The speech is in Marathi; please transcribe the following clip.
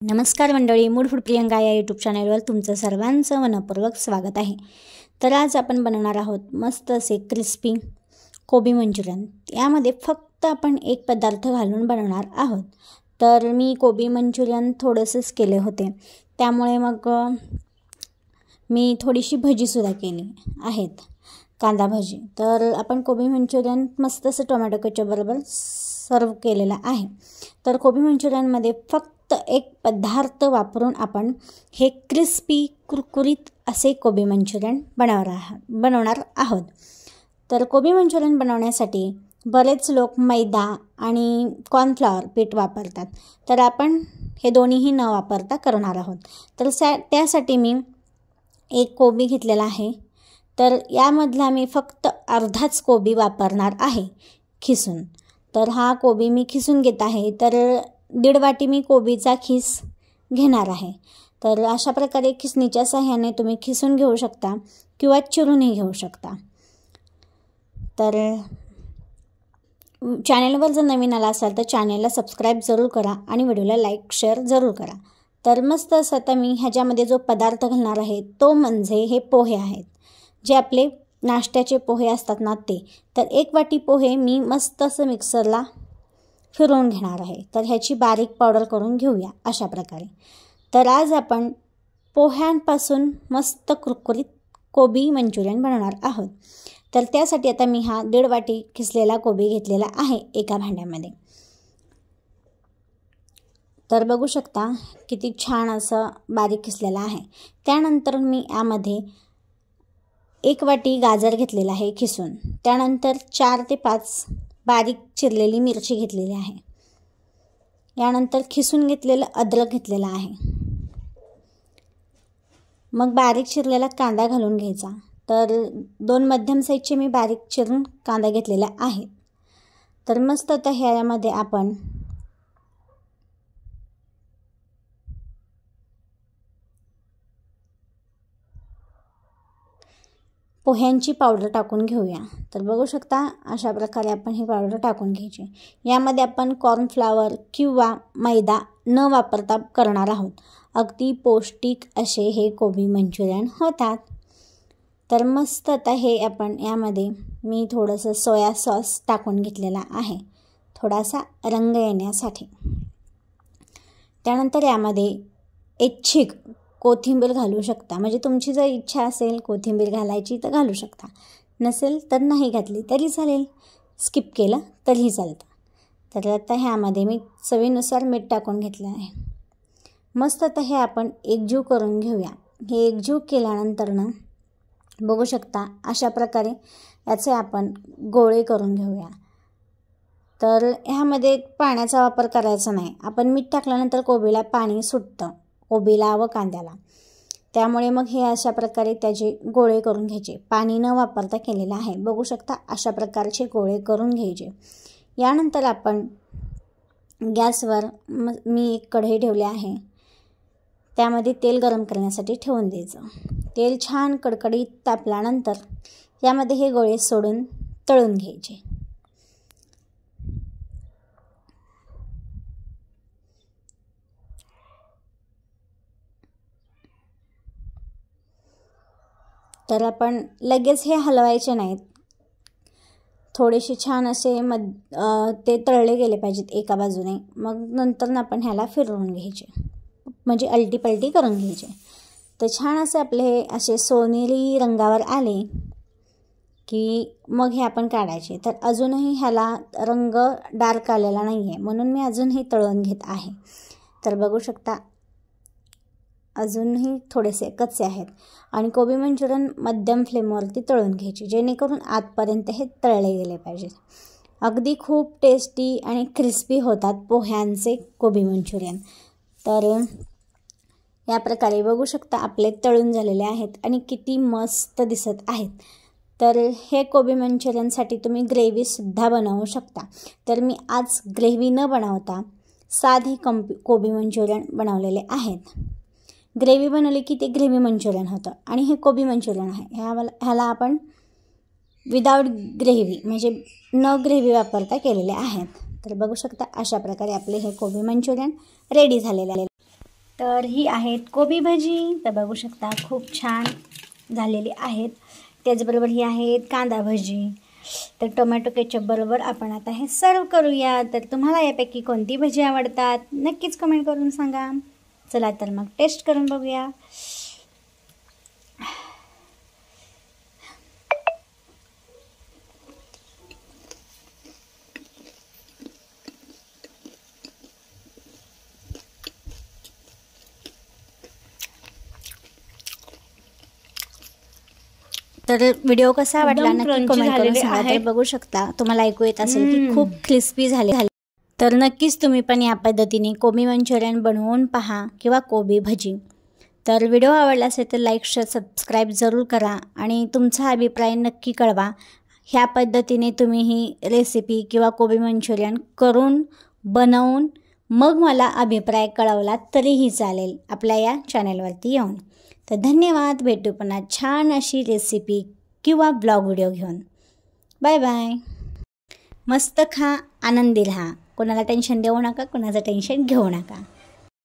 नमस्कार मंडळी, मूड फूड प्रियंका या यूट्यूब चॅनलवर तुमचं सर्वांचं मनपूर्वक स्वागत आहे। तर आज आपण बनवणार आहोत मस्त असे क्रिस्पी कोबी मंचुरियन। यामध्ये फक्त आपण एक पदार्थ घालून बनवणार आहोत। तर मी कोबी मंचुरियन थोडेसेच केले होते, त्यामुळे मग मी थोडीशी भजीसुद्धा केली आहेत, कांदा भजी। तर आपण कोबी मंचुरियन मस्त असं टोमॅटो केचप बरोबर सर्व केलेला आहे। तर कोबी मंचुरियनमध्ये फक्त एक पदार्थ वापरून आपण हे क्रिस्पी कुरकुरीत असे कोबी मंचुरियन बनवणार आहोत। तर कोबी मंचुरियन बनवण्यासाठी बरेच लोक मैदा आणि कॉर्नफ्लॉवर पीठ वापरतात, तर आपण हे दोन्हीही न वापरता करणार आहोत। तर त्यासाठी मी एक कोबी घेतलेला आहे। तर यामधला मी फक्त अर्धाच कोबी वापरणार आहे खिसून। तर हा कोबी मी खिसून घेत आहे। तर 1.5 वाटी मी कोबीचा खिस घेणार आहे। तर अशा प्रकारे खिसणीच्या सहाय्याने तुम्ही खिसून घेऊ शकता किंवा चिरूनही घेऊ शकता। तर चॅनलवर जर नवीन आला असाल तर चॅनलला सबस्क्राईब जरूर करा आणि व्हिडिओला लाईक शेअर जरूर करा। तर मस्त असं आता मी ह्याच्यामध्ये जो पदार्थ घालणार आहे तो म्हणजे हे पोहे आहेत, जे आपले नाश्त्याचे पोहे असतात ना ते। तर 1 वाटी पोहे मी मस्त असं मिक्सरला फिरवून घेणार आहे। तर ह्याची बारीक पावडर करून घेऊया अशा प्रकारे। तर आज आपण पोह्यांपासून मस्त कुरकुरीत कोबी मंचुरियन बनवणार आहोत। तर त्यासाठी आता मी हा 1.5 वाटी खिसलेला कोबी घेतलेला आहे एका भांड्यामध्ये। तर बघू शकता किती छान असं बारीक खिसलेला आहे। त्यानंतर मी यामध्ये 1 वाटी गाजर घेतलेला आहे खिसून। त्यानंतर 4 ते 5 बारीक चिरलेली मिरची घेतलेली आहे। यानंतर खिसून घेतलेलं अद्रक घेतलेलं आहे। मग बारीक चिरलेला कांदा घालून घ्यायचा। तर 2 मध्यम साईजचे मी बारीक चिरून कांदा घेतलेला आहे। तर मस्त आता ह्यामध्ये आपण पोह्यांची पावडर टाकून घेऊया। तर बघू शकता अशा प्रकारे आपण ही पावडर टाकून घ्यायची। यामध्ये आपण कॉर्नफ्लॉवर किंवा मैदा न वापरता करणार आहोत। अगदी पौष्टिक असे हे कोबी मंचुरियन होतात। तर मस्त आता हे आपण यामध्ये मी थोडंसं सोया सॉस टाकून घेतलेला आहे, थोडासा रंग येण्यासाठी। त्यानंतर यामध्ये इच्छिक कोथिंबीर घालू शकता, म्हणजे तुमची जर इच्छा असेल कोथिंबीर घालायची तर घालू शकता, नसेल तर नाही घातली तरी चालेल, स्किप केलं तरीही चालतं। तर आता ह्यामध्ये मी चवीनुसार मीठ टाकून घेतलं आहे। मस्त आता हे आपण एकजीव करून घेऊया। हे एकजीव केल्यानंतर ना बघू शकता अशा प्रकारे याचे आपण गोळे करून घेऊया। तर ह्यामध्ये पाण्याचा वापर करायचा नाही, आपण मीठ टाकल्यानंतर कोबीला पाणी सुटतं, कोबीला व कांद्याला। त्यामुळे मग हे अशा प्रकारे त्याचे गोळे करून घ्यायचे, पाणी न वापरता केलेलं आहे। बघू शकता अशा प्रकारचे गोळे करून घ्यायचे। यानंतर आपण गॅसवर मी एक कढई ठेवली आहे, त्यामध्ये तेल गरम करण्यासाठी ठेवून द्यायचं। तेल छान कडकडीत तापल्यानंतर यामध्ये हे गोळे सोडून तळून घ्यायचे। तर आपण लगेच हे हलवायचे नाहीत, थोडेसे छान असे ते तळले गेले पाहिजेत एका बाजूने। मग नंतर आपण ह्याला फिरवून घ्यायचे, म्हणजे अलटी पलटी करून घ्यायचे। तर छान असे आपले हे असे सोनेरी रंगावर आले की मग हे आपण काढायचे। तर अजूनही ह्याला रंग डार्क आलेला नाही आहे, म्हणून मी अजूनही तळून घेत आहे। तर बघू शकता अजूनही थोडेसे कच्चे आहेत। आणि कोबी मंचुरियन मध्यम फ्लेमवरती तळून घ्यायचे, जेणेकरून आतपर्यंत हे तळले गेले पाहिजेत। अगदी खूप टेस्टी आणि क्रिस्पी होतात पोह्यांचे कोबी मंचुरियन। तर या प्रकारे बघू शकता आपले तळून झालेले आहेत आणि किती मस्त दिसत आहेत। तर हे कोबी मंचुरियनसाठी तुम्ही ग्रेव्हीसुद्धा बनवू शकता। तर मी आज ग्रेव्ही न बनवता साधे कोबी मंचुरियन बनवलेले आहेत। ग्रेव्ही बनवली की ते ग्रेव्ही मंचुरियन होतं आणि हे कोबी मंचुरियन आहे। ह्याला आपण विदाऊट ग्रेव्ही म्हणजे न ग्रेव्ही वापरता केलेले आहेत। तर बघू शकता अशा प्रकारे आपले हे कोबी मंचुरियन रेडी झालेले आहे। तर ही आहेत कोबी भजी, तर बघू शकता खूप छान झालेली आहेत. त्याचबरोबर ही आहेत कांदा भजी. तर टोमॅटो केचप बरोबर आपण आता हे सर्व करूया. तर तुम्हाला यापैकी कोणती भजी आवडतात नक्कीच कमेंट करून सांगा. चला तर मग टेस्ट करून बघूया. तर व्हिडिओ कसा वाटला नक्की कमेंट करून सांगा. तर बघू शकता तुम्हाला ऐकू येत असेल की खूप क्रिस्पी झाले. तर नक्कीच तुम्ही पण या पद्धतीने कोबी मंचुरियन बनवून पहा किंवा कोबी भजी. तर व्हिडिओ आवडला असेल तर लाईक शेअर सबस्क्राईब जरूर करा आणि तुमचा अभिप्राय नक्की कळवा. ह्या पद्धतीने तुम्ही ही रेसिपी किंवा कोबी मंचुरियन करून बनवून मग मला अभिप्राय कळवला तरीही चालेल आपल्या या चॅनलवरती येऊन. तर धन्यवाद. भेटू पुन्हा छान अशी रेसिपी किंवा ब्लॉग व्हिडिओ घेऊन. Bye bye. मस्त खा, आनंदी राहा. कोणाला टेन्शन देऊ नका, कोणाचं टेन्शन घेऊ नका.